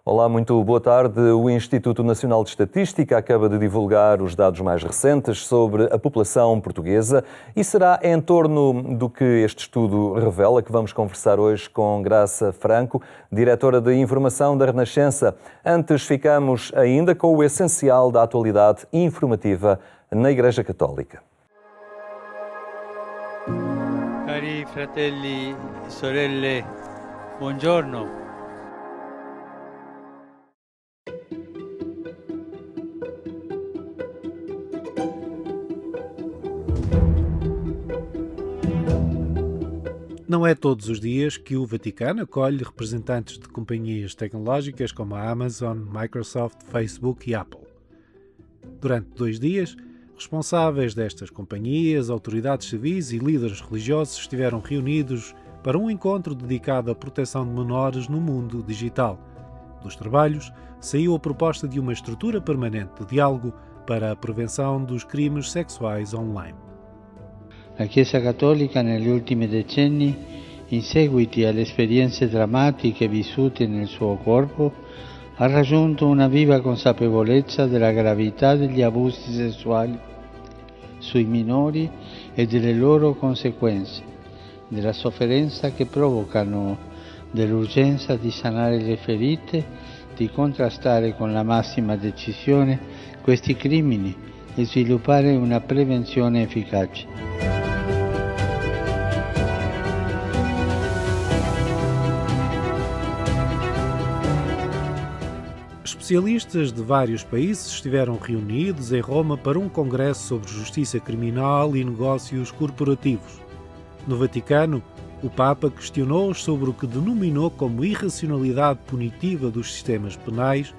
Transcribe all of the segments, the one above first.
Olá, muito boa tarde. O Instituto Nacional de Estatística acaba de divulgar os dados mais recentes sobre a população portuguesa e será em torno do que este estudo revela que vamos conversar hoje com Graça Franco, diretora de Informação da Renascença. Antes, ficamos ainda com o essencial da atualidade informativa na Igreja Católica. Cari fratelli e sorelle, buongiorno. Não é todos os dias que o Vaticano acolhe representantes de companhias tecnológicas como a Amazon, Microsoft, Facebook e Apple. Durante 2 dias, responsáveis destas companhias, autoridades civis e líderes religiosos estiveram reunidos para um encontro dedicado à proteção de menores no mundo digital. Dos trabalhos, saiu a proposta de uma estrutura permanente de diálogo para a prevenção dos crimes sexuais online. La Chiesa Cattolica negli ultimi decenni, in seguito alle esperienze drammatiche vissute nel suo corpo, ha raggiunto una viva consapevolezza della gravità degli abusi sessuali sui minori e delle loro conseguenze, della sofferenza che provocano, dell'urgenza di sanare le ferite, di contrastare con la massima decisione questi crimini e sviluppare una prevenzione efficace. Especialistas de vários países estiveram reunidos em Roma para um congresso sobre justiça criminal e negócios corporativos. No Vaticano, o Papa questionou-os sobre o que denominou como irracionalidade punitiva dos sistemas penais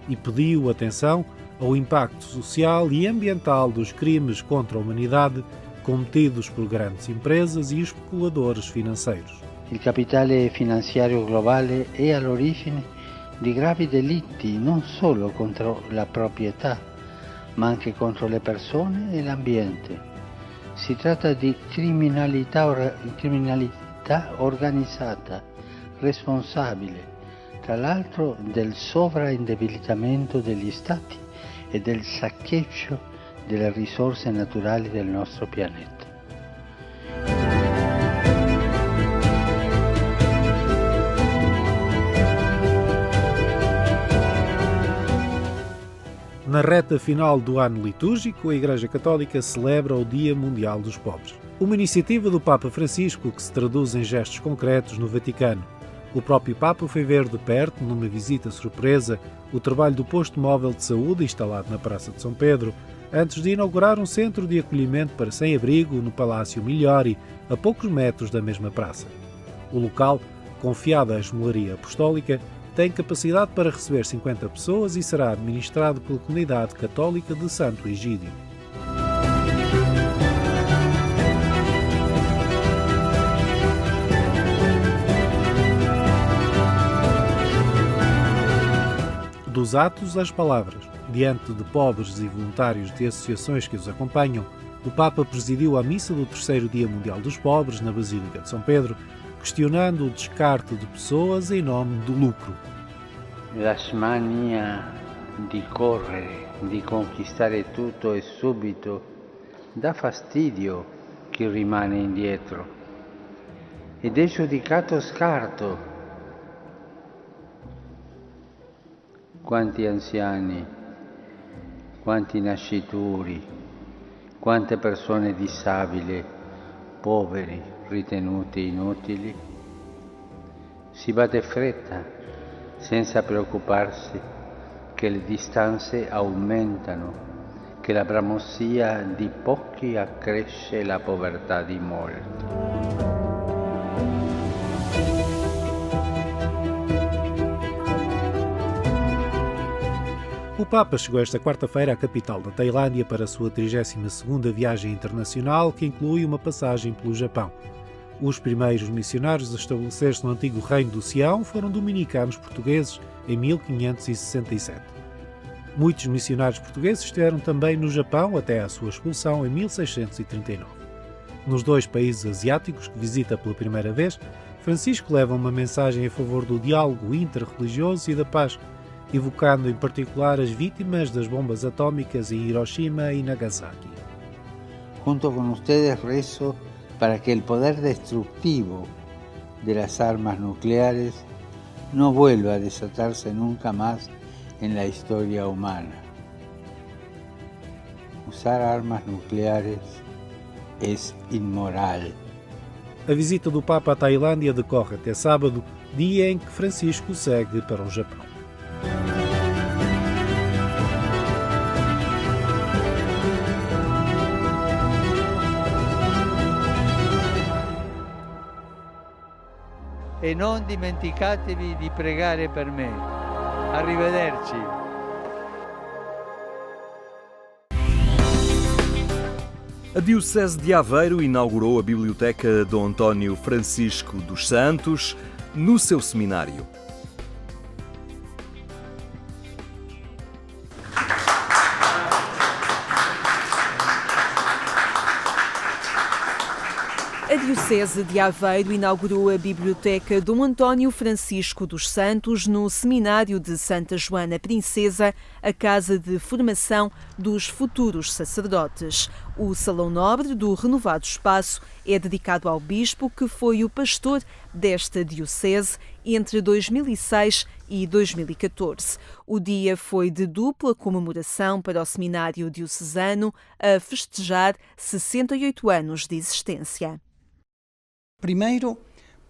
e pediu atenção ao impacto social e ambiental dos crimes contra a humanidade cometidos por grandes empresas e especuladores financeiros. Il capitale finanziario globale è all'origine di gravi delitti non solo contro la proprietà, ma anche contro le persone e l'ambiente. Si tratta di criminalità organizzata, responsabile, tra l'altro del sovraindebilitamento degli Stati e del saccheggio delle risorse naturali del nostro pianeta. Na reta final do ano litúrgico, a Igreja Católica celebra o Dia Mundial dos Pobres. Uma iniciativa do Papa Francisco que se traduz em gestos concretos no Vaticano. O próprio Papa foi ver de perto, numa visita surpresa, o trabalho do posto móvel de saúde instalado na Praça de São Pedro, antes de inaugurar um centro de acolhimento para sem-abrigo no Palácio Migliori, a poucos metros da mesma praça. O local, confiado à Esmolaria Apostólica, tem capacidade para receber 50 pessoas e será administrado pela comunidade católica de Santo Egídio. Dos atos às palavras, diante de pobres e voluntários de associações que os acompanham, o Papa presidiu a missa do 3º Dia Mundial dos Pobres na Basílica de São Pedro, questionando o descarte de pessoas em nome do lucro. La smania di correre, di conquistare tutto e subito, dà fastidio chi rimane indietro ed è giudicato scarto. Quanti anziani, quanti nascituri, quante persone disabili, poveri, ritenuti inutili. Si va de fretta, senza preoccuparsi che le distanze aumentano, che la bramosia di pochi accresce la povertà di molti. O Papa chegou esta quarta-feira à capital da Tailândia para a sua 32ª viagem internacional, que inclui uma passagem pelo Japão. Os primeiros missionários a estabelecer-se no antigo Reino do Sião foram dominicanos portugueses em 1567. Muitos missionários portugueses estiveram também no Japão até à sua expulsão em 1639. Nos 2 países asiáticos que visita pela primeira vez, Francisco leva uma mensagem a favor do diálogo interreligioso e da paz, evocando em particular as vítimas das bombas atómicas em Hiroshima e Nagasaki. Junto con ustedes rezo para que el poder destructivo de las armas nucleares no vuelva a desatarse nunca más en la historia humana. Usar armas nucleares es inmoral. A visita do Papa à Tailândia decorre até sábado, dia em que Francisco segue para o Japão. E non dimenticatevi di pregare per me. Arrivederci. A Diocese de Aveiro inaugurou a Biblioteca Dom António Francisco dos Santos no seu seminário. A Diocese de Aveiro inaugurou a Biblioteca Dom António Francisco dos Santos no Seminário de Santa Joana Princesa, a casa de formação dos futuros sacerdotes. O Salão Nobre do renovado espaço é dedicado ao bispo que foi o pastor desta diocese entre 2006 e 2014. O dia foi de dupla comemoração para o Seminário Diocesano a festejar 68 anos de existência. Primeiro,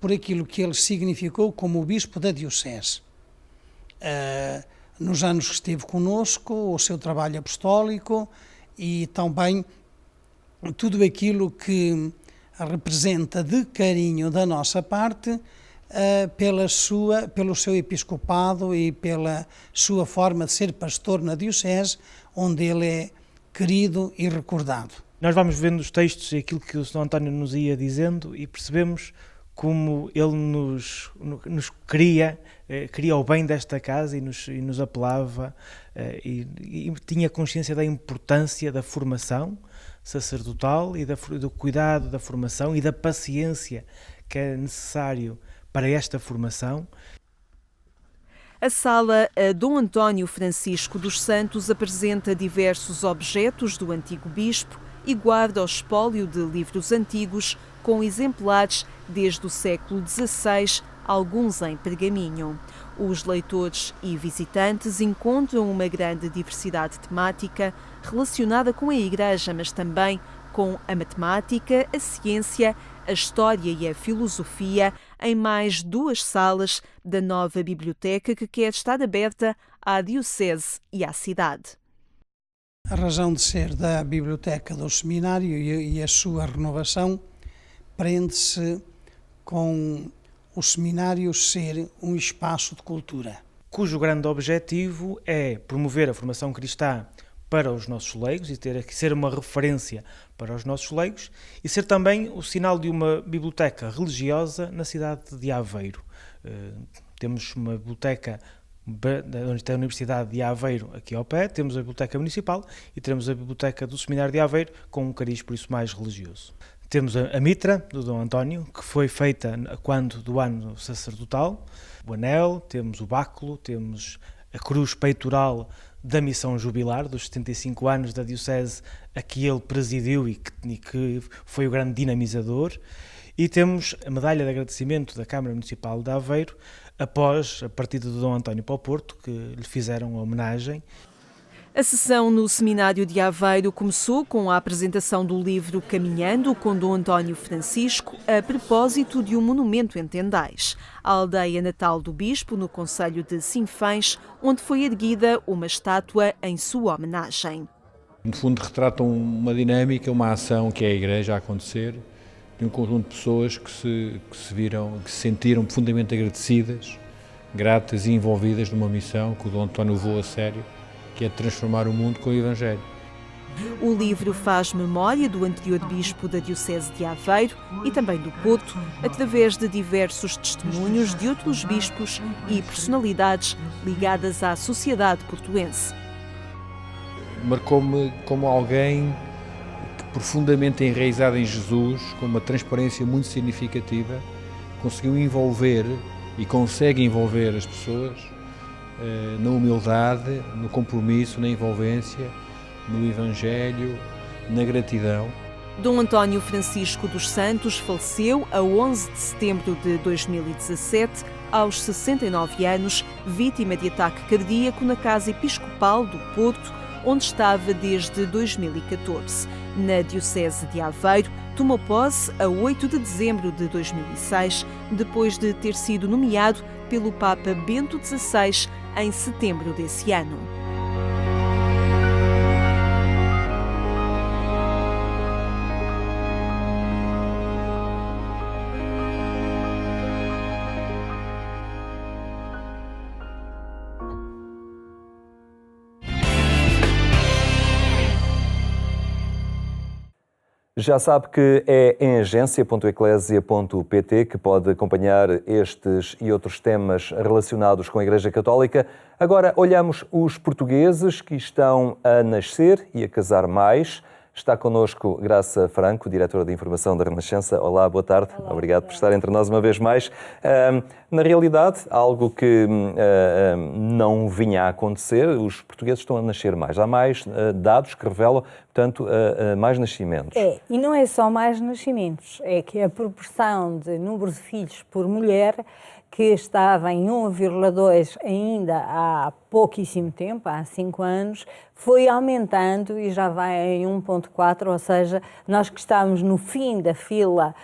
por aquilo que ele significou como o bispo da Diocese. Nos anos que esteve conosco, o seu trabalho apostólico e também tudo aquilo que representa de carinho da nossa parte pelo seu episcopado e pela sua forma de ser pastor na Diocese, onde ele é querido e recordado. Nós vamos vendo os textos e aquilo que o Sr. António nos ia dizendo e percebemos como ele nos queria o bem desta casa e nos apelava e tinha consciência da importância da formação sacerdotal e do cuidado da formação e da paciência que é necessário para esta formação. A sala Dom António Francisco dos Santos apresenta diversos objetos do antigo bispo e guarda o espólio de livros antigos com exemplares desde o século XVI, alguns em pergaminho. Os leitores e visitantes encontram uma grande diversidade temática relacionada com a Igreja, mas também com a matemática, a ciência, a história e a filosofia, em mais 2 salas da nova biblioteca que quer estar aberta à Diocese e à cidade. A razão de ser da Biblioteca do Seminário e a sua renovação prende-se com o Seminário ser um espaço de cultura. Cujo grande objetivo é promover a formação cristã para os nossos leigos e ser uma referência para os nossos leigos e ser também o sinal de uma biblioteca religiosa na cidade de Aveiro. Temos uma biblioteca da Universidade de Aveiro aqui ao pé, temos a Biblioteca Municipal e temos a Biblioteca do Seminário de Aveiro com um cariz por isso mais religioso. Temos a mitra do Dom António, que foi feita quando do ano sacerdotal, o anel, temos o báculo, temos a cruz peitoral da missão jubilar dos 75 anos da Diocese a que ele presidiu e que foi o grande dinamizador, e temos a medalha de agradecimento da Câmara Municipal de Aveiro após a partida do Dom António para o Porto, que lhe fizeram a homenagem. A sessão no Seminário de Aveiro começou com a apresentação do livro Caminhando com Dom António Francisco, a propósito de um monumento em Tendais, a aldeia natal do bispo, no concelho de Sinfãs, onde foi erguida uma estátua em sua homenagem. No fundo, retratam uma dinâmica, uma ação que é a Igreja a acontecer, de um conjunto de pessoas que se sentiram profundamente agradecidas, gratas e envolvidas numa missão que o Dom António levou a sério, que é transformar o mundo com o Evangelho. O livro faz memória do anterior bispo da Diocese de Aveiro e também do Porto, através de diversos testemunhos de outros bispos e personalidades ligadas à sociedade portuense. Marcou-me como alguém profundamente enraizado em Jesus, com uma transparência muito significativa, conseguiu envolver e consegue envolver as pessoas na humildade, no compromisso, na envolvência, no Evangelho, na gratidão. Dom António Francisco dos Santos faleceu a 11 de setembro de 2017, aos 69 anos, vítima de ataque cardíaco na Casa Episcopal do Porto, onde estava desde 2014. Na Diocese de Aveiro, tomou posse a 8 de dezembro de 2006, depois de ter sido nomeado pelo Papa Bento XVI em setembro desse ano. Já sabe que é em agência.eclésia.pt que pode acompanhar estes e outros temas relacionados com a Igreja Católica. Agora olhamos os portugueses que estão a nascer e a casar mais. Está connosco Graça Franco, diretora de Informação da Renascença. Olá, boa tarde. Olá, obrigado por estar entre nós uma vez mais. Na realidade, algo que não vinha a acontecer, os portugueses estão a nascer mais. Há mais dados que revelam, portanto, mais nascimentos. E não é só mais nascimentos, é que a proporção de número de filhos por mulher, que estava em 1,2 ainda há pouquíssimo tempo, há 5 anos, foi aumentando e já vai em 1,4, ou seja, nós que estávamos no fim da fila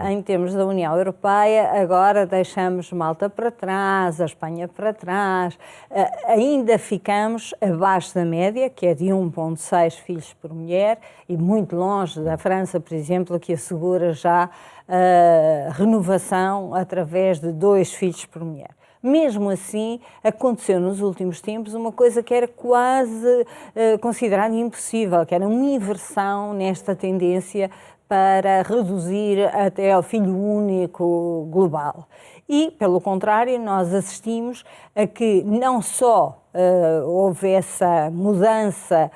em termos da União Europeia, agora deixamos Malta para trás, a Espanha para trás, ainda ficamos abaixo da média, que é de 1,6 filhos por mulher, e muito longe da França, por exemplo, que assegura já renovação através de 2 filhos por mulher. Mesmo assim, aconteceu nos últimos tempos uma coisa que era quase considerada impossível, que era uma inversão nesta tendência para reduzir até ao filho único global. E, pelo contrário, nós assistimos a que não só houve essa mudança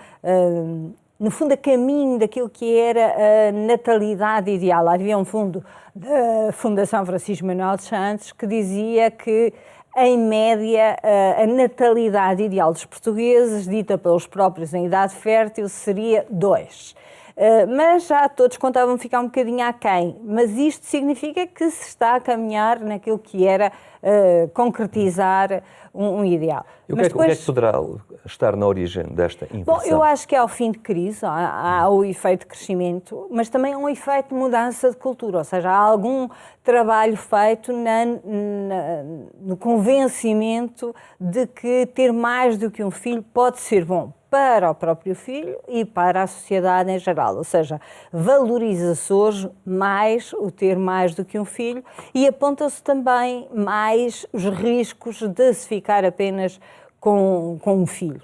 no fundo, a caminho daquilo que era a natalidade ideal. Havia um fundo da Fundação Francisco Manuel dos Santos que dizia que, em média, a natalidade ideal dos portugueses, dita pelos próprios em idade fértil, seria 2. Mas já todos contavam ficar um bocadinho aquém. Mas isto significa que se está a caminhar naquilo que era concretizar um ideal. E o que é que poderá estar na origem desta inversão? Bom, eu acho que é o fim de crise, há o efeito de crescimento, mas também há um efeito de mudança de cultura, ou seja, há algum trabalho feito no convencimento de que ter mais do que um filho pode ser bom para o próprio filho e para a sociedade em geral, ou seja, valoriza-se hoje mais o ter mais do que um filho e aponta-se também mais os riscos de se ficar apenas com um filho.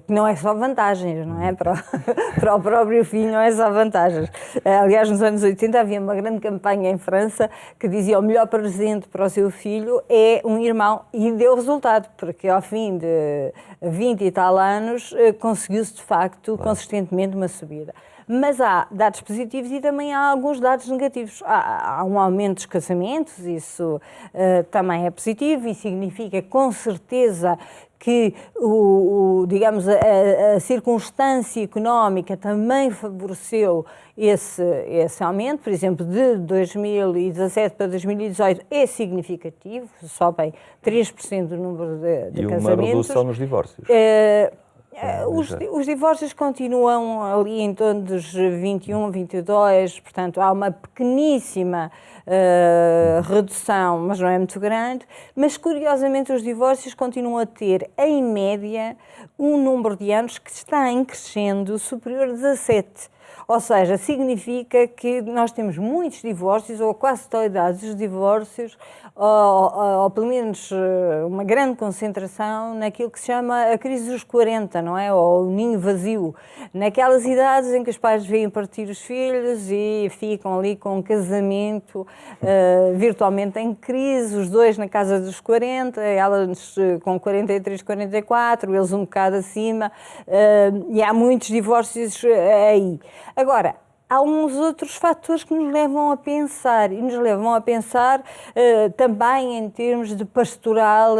Que não é só vantagens, não é? Para o próprio filho não é só vantagens. Aliás, nos anos 80 havia uma grande campanha em França que dizia o melhor presente para o seu filho é um irmão, e deu resultado, porque ao fim de 20 e tal anos conseguiu-se de facto consistentemente uma subida. Mas há dados positivos e também há alguns dados negativos. Há um aumento dos casamentos, isso também é positivo e significa com certeza que digamos, a circunstância económica também favoreceu esse aumento. Por exemplo, de 2017 para 2018 é significativo, sobem 3% do número de casamentos. E uma redução nos divórcios. Os divórcios continuam ali em torno dos 21, 22, portanto há uma pequeníssima redução, mas não é muito grande, mas curiosamente os divórcios continuam a ter, em média, um número de anos que está em crescendo superior a 17. Ou seja, significa que nós temos muitos divórcios, ou a quase totalidade dos divórcios, ou pelo menos uma grande concentração naquilo que se chama a crise dos 40, não é? Ou o ninho vazio. Naquelas idades em que os pais vêm partir os filhos e ficam ali com um casamento virtualmente em crise, os dois na casa dos 40, elas com 43, 44, eles um bocado acima, e há muitos divórcios aí. Agora, há uns outros fatores que nos levam a pensar, e nos levam a pensar também em termos de pastoral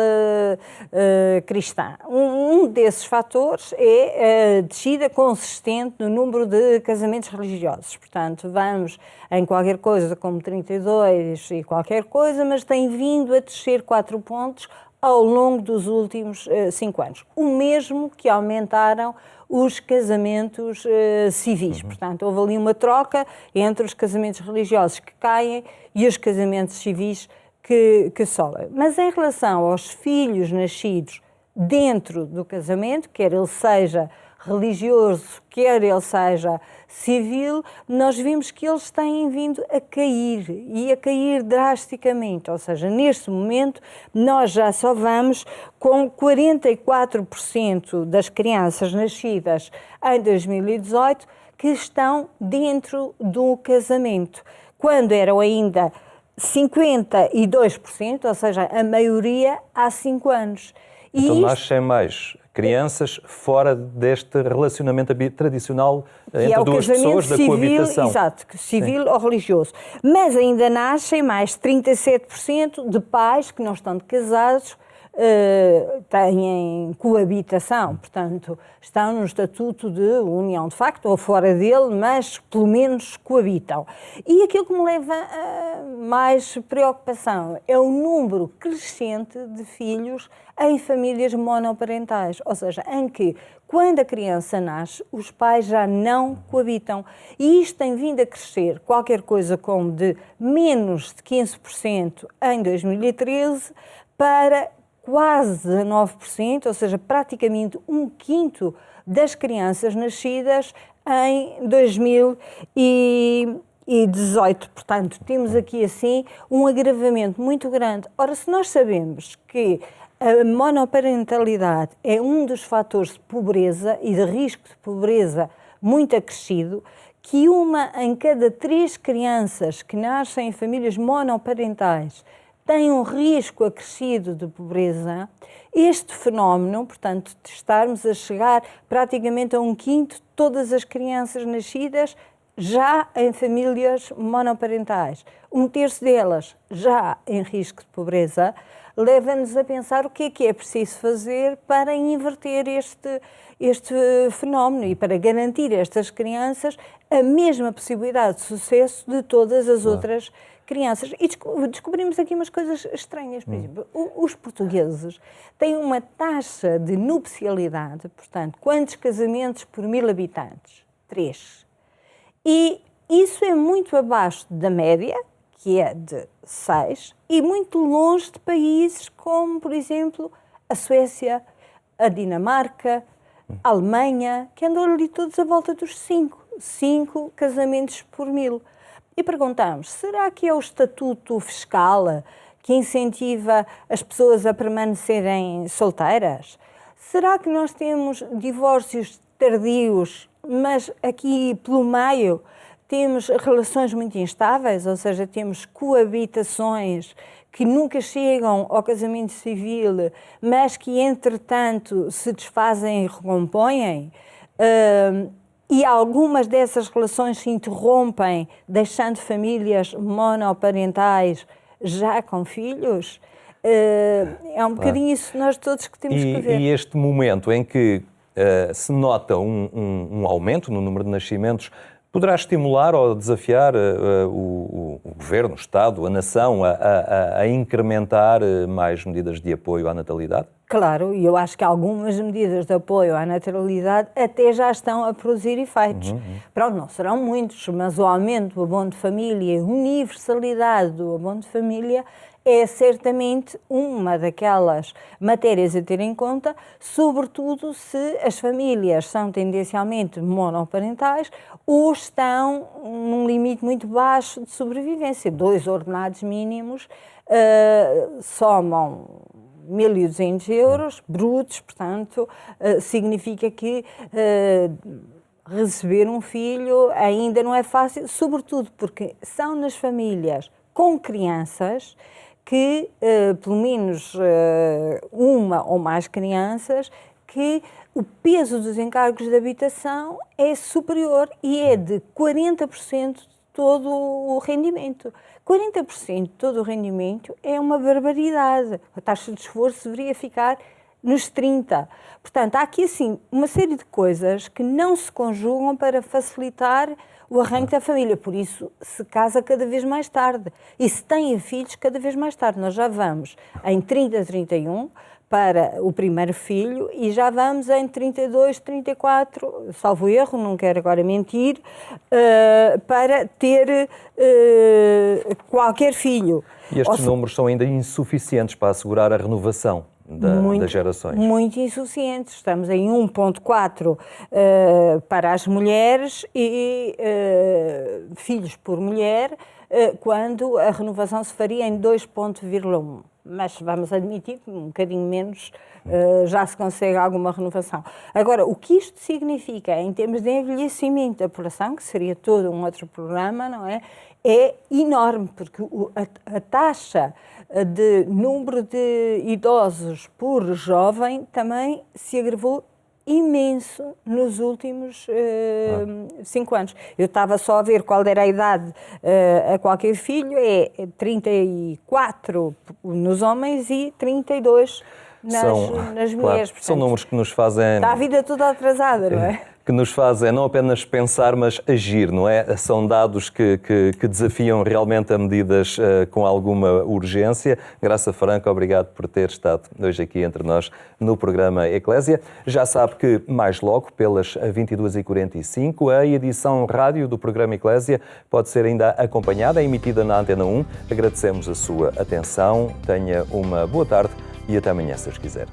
cristã. Um desses fatores é a descida consistente no número de casamentos religiosos. Portanto, vamos em qualquer coisa como 32 e qualquer coisa, mas tem vindo a descer 4 pontos ao longo dos últimos 5 anos. O mesmo que aumentaram os casamentos civis. Portanto, houve ali uma troca entre os casamentos religiosos que caem e os casamentos civis que sobem. Mas em relação aos filhos nascidos dentro do casamento, quer ele seja religioso, quer ele seja civil, nós vimos que eles têm vindo a cair, e a cair drasticamente. Ou seja, neste momento, nós já só vamos com 44% das crianças nascidas em 2018 que estão dentro do casamento, quando eram ainda 52%, ou seja, a maioria há 5 anos. Então nascem mais crianças fora deste relacionamento tradicional entre duas pessoas, da coabitação. Exato, civil ou religioso. Mas ainda nascem mais 37% de pais que não estão casados, têm coabitação, portanto, estão no estatuto de união de facto ou fora dele, mas pelo menos coabitam. E aquilo que me leva a mais preocupação é o número crescente de filhos em famílias monoparentais, ou seja, em que quando a criança nasce, os pais já não coabitam. E isto tem vindo a crescer, qualquer coisa como de menos de 15% em 2013 para quase 19%, ou seja, praticamente 1/5 das crianças nascidas em 2018. Portanto, temos aqui assim um agravamento muito grande. Ora, se nós sabemos que a monoparentalidade é um dos fatores de pobreza e de risco de pobreza muito acrescido, que 1 em cada 3 crianças que nascem em famílias monoparentais tem um risco acrescido de pobreza, este fenómeno, portanto, de estarmos a chegar praticamente a 1/5 de todas as crianças nascidas já em famílias monoparentais, 1/3 delas já em risco de pobreza, leva-nos a pensar o que é preciso fazer para inverter este fenómeno e para garantir a estas crianças a mesma possibilidade de sucesso de todas as outras crianças. E descobrimos aqui umas coisas estranhas. Por exemplo, os portugueses têm uma taxa de nupcialidade, portanto, quantos casamentos por 1000 habitantes? 3. E isso é muito abaixo da média, que é de 6, e muito longe de países como, por exemplo, a Suécia, a Dinamarca, a Alemanha, que andam ali todos à volta dos 5 casamentos por 1000. E perguntamos, será que é o estatuto fiscal que incentiva as pessoas a permanecerem solteiras? Será que nós temos divórcios tardios, mas aqui pelo meio temos relações muito instáveis, ou seja, temos coabitações que nunca chegam ao casamento civil, mas que, entretanto, se desfazem e recompõem? E algumas dessas relações se interrompem, deixando famílias monoparentais já com filhos. É um bocadinho isso nós todos que temos que ver. E este momento em que se nota um aumento no número de nascimentos, poderá estimular ou desafiar o Governo, o Estado, a nação a incrementar mais medidas de apoio à natalidade? Claro, e eu acho que algumas medidas de apoio à natalidade até já estão a produzir efeitos. Pronto, não serão muitos, mas o aumento do abono de família, a universalidade do abono de família é certamente uma daquelas matérias a ter em conta, sobretudo se as famílias são tendencialmente monoparentais ou estão num limite muito baixo de sobrevivência. 2 ordenados mínimos somam 1.200 euros brutos, portanto, significa que receber um filho ainda não é fácil, sobretudo porque são nas famílias com crianças que, pelo menos uma ou mais crianças, que o peso dos encargos de habitação é superior e é de 40% de todo o rendimento. 40% de todo o rendimento é uma barbaridade. A taxa de esforço deveria ficar nos 30%. Portanto, há aqui, assim, uma série de coisas que não se conjugam para facilitar o arranque da família. Por isso, se casa cada vez mais tarde. E se tem filhos, cada vez mais tarde. Nós já vamos em 30, 31 para o primeiro filho e já vamos em 32, 34, salvo erro, não quero agora mentir, para ter qualquer filho. E estes números são ainda insuficientes para assegurar a renovação das gerações? Muito insuficientes. Estamos em 1,4 para as mulheres e filhos por mulher, quando a renovação se faria em 2,1. Mas vamos admitir que um bocadinho menos já se consegue alguma renovação. Agora, o que isto significa em termos de envelhecimento da população, que seria todo um outro programa, não é? É enorme, porque a taxa de número de idosos por jovem também se agravou imenso nos últimos 5 anos. Eu estava só a ver qual era a idade a qualquer filho, é 34 nos homens e 32 nas mulheres. Claro, portanto, são números que nos fazem... Está a vida toda atrasada, não é? Que nos fazem não apenas pensar, mas agir, não é? São dados que desafiam realmente a medidas com alguma urgência. Graça Franco, obrigado por ter estado hoje aqui entre nós no programa Eclésia. Já sabe que mais logo, pelas 22h45, a edição rádio do programa Eclésia pode ser ainda acompanhada, emitida na Antena 1. Agradecemos a sua atenção, tenha uma boa tarde e até amanhã, se Deus quiser.